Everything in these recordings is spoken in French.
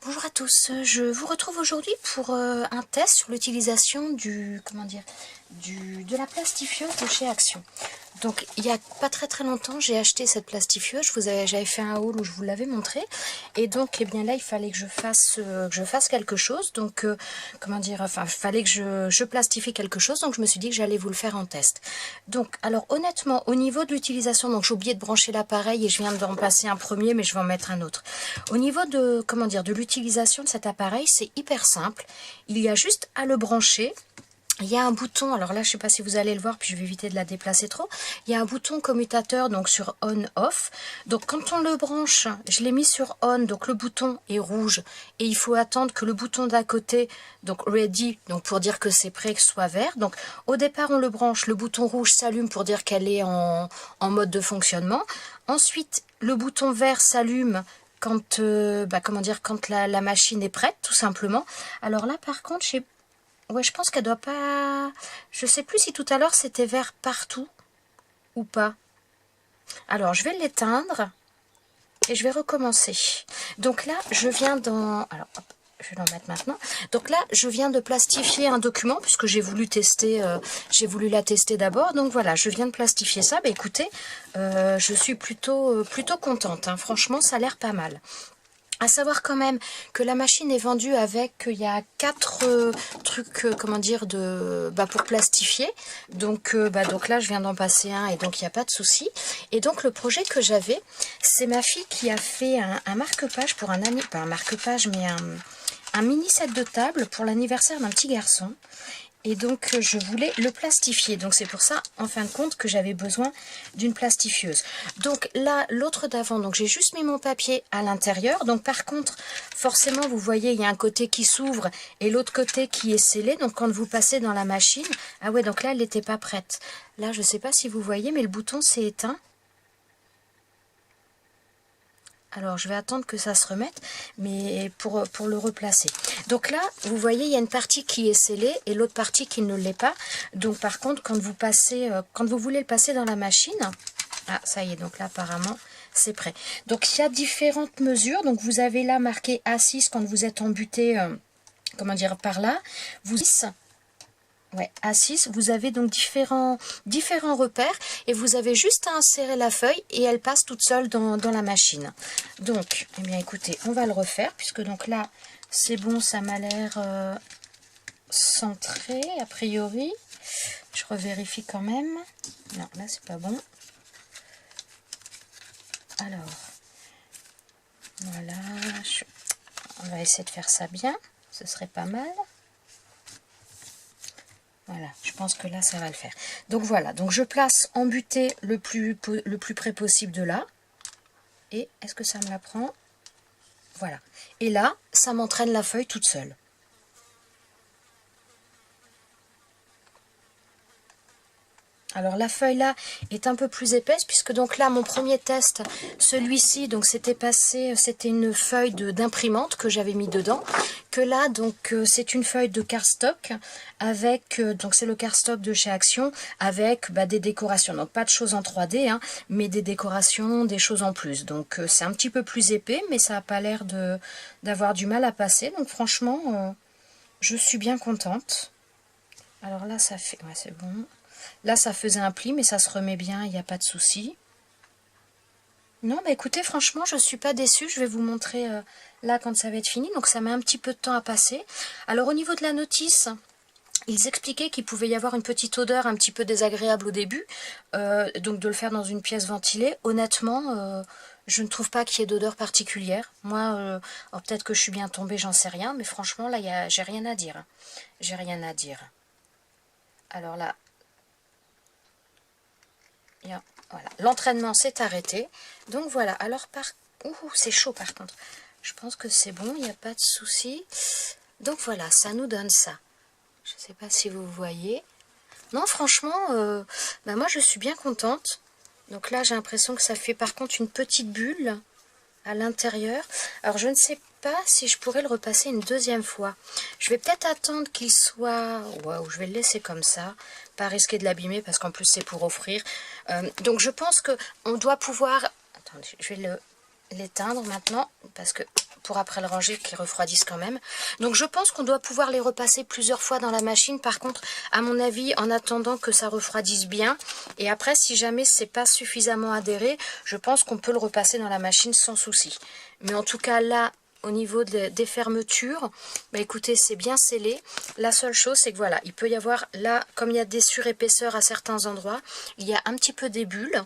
Bonjour à tous, je vous retrouve aujourd'hui pour un test sur l'utilisation de la plastifieuse de chez Action. Donc il n'y a pas très longtemps j'ai acheté cette plastifieuse, j'avais fait un haul où je vous l'avais montré, et donc bien là il fallait que je fasse quelque chose, donc il fallait que je plastifie quelque chose, donc je me suis dit que j'allais vous le faire en test. Donc alors honnêtement au niveau de l'utilisation, donc j'ai oublié de brancher l'appareil et je viens d'en passer un premier mais je vais en mettre un autre. Au niveau de de l'utilisation de cet appareil, c'est hyper simple, il y a juste à le brancher. Il y a un bouton, alors là je ne sais pas si vous allez le voir, puis je vais éviter de la déplacer trop. Il y a un bouton commutateur donc sur on-off. Donc quand on le branche, je l'ai mis sur on, donc le bouton est rouge. Et il faut attendre que le bouton d'à côté, donc ready, donc pour dire que c'est prêt, que soit vert. Donc au départ on le branche, le bouton rouge s'allume pour dire qu'elle est en mode de fonctionnement. Ensuite le bouton vert s'allume quand, quand la machine est prête, tout simplement. Alors là par contre, ouais, je pense qu'elle doit pas... Je sais plus si tout à l'heure c'était vert partout ou pas. Alors, je vais l'éteindre et je vais recommencer. Donc là, je viens dans... Alors, hop, je vais l'en mettre maintenant. Donc là, je viens de plastifier un document puisque j'ai voulu tester, j'ai voulu la tester d'abord. Donc voilà, je viens de plastifier ça. Bah écoutez, je suis plutôt contente, hein. Franchement, ça a l'air pas mal. À savoir quand même que la machine est vendue avec, il y a 4 trucs, pour plastifier. Donc là, je viens d'en passer un et donc il n'y a pas de souci. Et donc le projet que j'avais, c'est ma fille qui a fait un marque-page pour un ami, pas un marque-page, mais un mini set de table pour l'anniversaire d'un petit garçon. Et donc je voulais le plastifier, donc c'est pour ça en fin de compte que j'avais besoin d'une plastifieuse. Donc là l'autre d'avant, donc j'ai juste mis mon papier à l'intérieur, donc par contre forcément vous voyez il y a un côté qui s'ouvre et l'autre côté qui est scellé, donc quand vous passez dans la machine, ah ouais, donc là elle n'était pas prête. Là je sais pas si vous voyez mais le bouton s'est éteint. Alors, je vais attendre que ça se remette, mais pour le replacer. Donc là, vous voyez, il y a une partie qui est scellée et l'autre partie qui ne l'est pas. Donc, par contre, quand vous voulez le passer dans la machine, ah, ça y est, donc là, apparemment, c'est prêt. Donc, il y a différentes mesures. Donc, vous avez là marqué A6 quand vous êtes embuté, par là. Ouais, A6, vous avez donc différents repères et vous avez juste à insérer la feuille et elle passe toute seule dans la machine. Donc, eh bien écoutez, on va le refaire puisque donc là, c'est bon, ça m'a l'air centré a priori. Je revérifie quand même. Non, là c'est pas bon. Alors, voilà, on va essayer de faire ça bien, ce serait pas mal. Voilà, je pense que là, ça va le faire. Donc voilà, donc je place embuté le plus près possible de là. Et est-ce que ça me la prend? Voilà. Et là, ça m'entraîne la feuille toute seule. Alors la feuille là est un peu plus épaisse puisque donc là mon premier test, celui-ci, donc c'était une feuille d'imprimante que j'avais mis dedans. Que là donc c'est une feuille de cardstock avec, donc c'est le cardstock de chez Action avec des décorations. Donc pas de choses en 3D, hein, mais des décorations, des choses en plus. Donc c'est un petit peu plus épais mais ça n'a pas l'air d'avoir du mal à passer. Donc franchement, je suis bien contente. Alors là ça fait, ouais c'est bon. Là, ça faisait un pli, mais ça se remet bien, il n'y a pas de souci. Non, bah écoutez, franchement, je ne suis pas déçue. Je vais vous montrer là quand ça va être fini. Donc, ça met un petit peu de temps à passer. Alors, au niveau de la notice, ils expliquaient qu'il pouvait y avoir une petite odeur un petit peu désagréable au début. Donc, de le faire dans une pièce ventilée. Honnêtement, je ne trouve pas qu'il y ait d'odeur particulière. Moi, peut-être que je suis bien tombée, j'en sais rien. Mais franchement, là, j'ai rien à dire. J'ai rien à dire. Alors là... Voilà, l'entraînement s'est arrêté. Donc voilà, alors c'est chaud par contre. Je pense que c'est bon, il n'y a pas de souci. Donc voilà, ça nous donne ça. Je ne sais pas si vous voyez. Non, franchement, moi je suis bien contente. Donc là, j'ai l'impression que ça fait par contre une petite bulle à l'intérieur. Alors je ne sais pas si je pourrais le repasser une deuxième fois. Je vais peut-être attendre qu'il soit... Waouh, je vais le laisser comme ça. Pas risquer de l'abîmer parce qu'en plus c'est pour offrir. Donc je pense qu'on doit pouvoir... Attendez, je vais l'éteindre maintenant parce que pour après le ranger, qu'ils refroidissent quand même. Donc je pense qu'on doit pouvoir les repasser plusieurs fois dans la machine. Par contre, à mon avis, en attendant que ça refroidisse bien, et après si jamais c'est pas suffisamment adhéré, je pense qu'on peut le repasser dans la machine sans souci. Mais en tout cas là, au niveau des fermetures, bah écoutez, c'est bien scellé. La seule chose, c'est que voilà, il peut y avoir là, comme il y a des surépaisseurs à certains endroits, il y a un petit peu des bulles.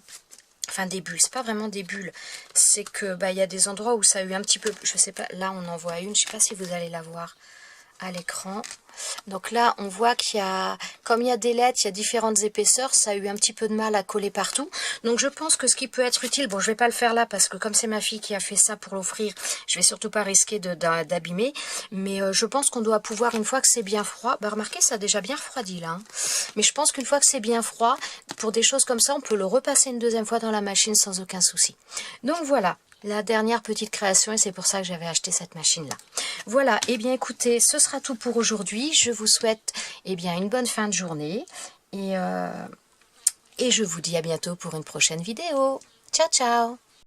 Enfin des bulles, c'est pas vraiment des bulles, c'est que bah il y a des endroits où ça a eu un petit peu, je sais pas, là on en voit une, je sais pas si vous allez la voir à l'écran. Donc là, on voit qu'il y a, comme il y a des lettres, il y a différentes épaisseurs, ça a eu un petit peu de mal à coller partout. Donc je pense que ce qui peut être utile, bon je vais pas le faire là parce que comme c'est ma fille qui a fait ça pour l'offrir, je vais surtout pas risquer d'abîmer. Mais je pense qu'on doit pouvoir, une fois que c'est bien froid, bah remarquez, ça a déjà bien refroidi là. Hein. Mais je pense qu'une fois que c'est bien froid, pour des choses comme ça, on peut le repasser une deuxième fois dans la machine sans aucun souci. Donc voilà. La dernière petite création, et c'est pour ça que j'avais acheté cette machine-là. Voilà, et bien écoutez, ce sera tout pour aujourd'hui. Je vous souhaite une bonne fin de journée. Et je vous dis à bientôt pour une prochaine vidéo. Ciao, ciao!